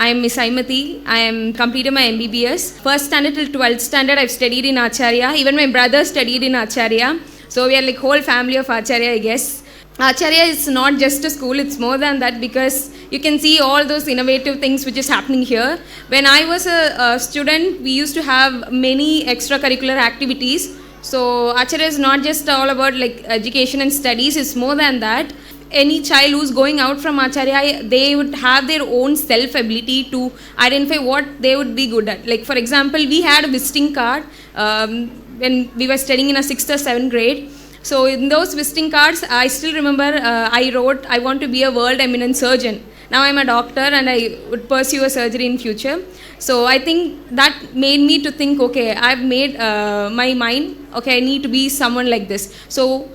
I am Miss Aimati. I am completed my MBBS. First standard till 12th standard I've studied in Acharya. Even my brother studied in Acharya. So we are like whole family of Acharya, I guess. Acharya is not just a school, it's more than that because you can see all those innovative things which is happening here. When I was a student, we used to have many extracurricular activities. So Acharya is not just all about like education and studies, it's more than that. Any child who's going out from Acharya, they would have their own self ability to identify what they would be good at. Like for example, we had a visiting card when we were studying in a 6th or 7th grade. So in those visiting cards, I still remember I wrote, I want to be a world eminent surgeon. Now I'm a doctor and I would pursue a surgery in future. So I think that made me to think, okay, I've made my mind, okay, I need to be someone like this. So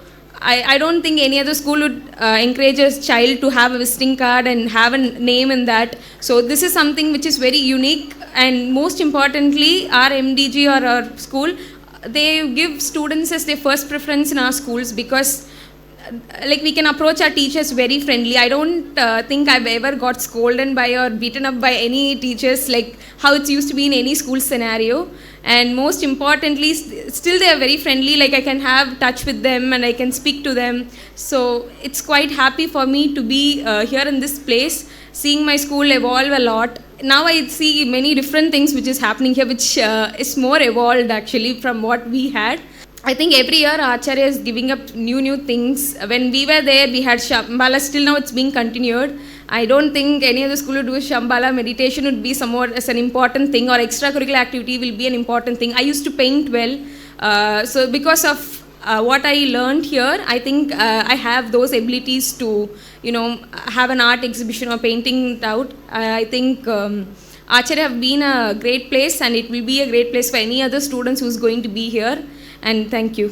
I don't think any other school would encourage a child to have a visiting card and have a name in that. So this is something which is very unique, and most importantly, our MDG or our school, they give students as their first preference in our schools because like we can approach our teachers very friendly. I don't think I've ever got scolded by or beaten up by any teachers like how it's used to be in any school scenario. And most importantly, still they are very friendly, like I can have touch with them and I can speak to them. So it's quite happy for me to be here in this place, seeing my school evolve a lot. Now I see many different things which is happening here, which is more evolved actually from what we had. I think every year Acharya is giving up new things. When we were there, we had Shambhala. Still now it's being continued. I don't think any other school would do Shambhala. Meditation would be somewhat as an important thing, or extracurricular activity will be an important thing. I used to paint well. So because of what I learned here, I think I have those abilities to, have an art exhibition or painting it out. I think Acharya have been a great place, and it will be a great place for any other students who's going to be here. And thank you.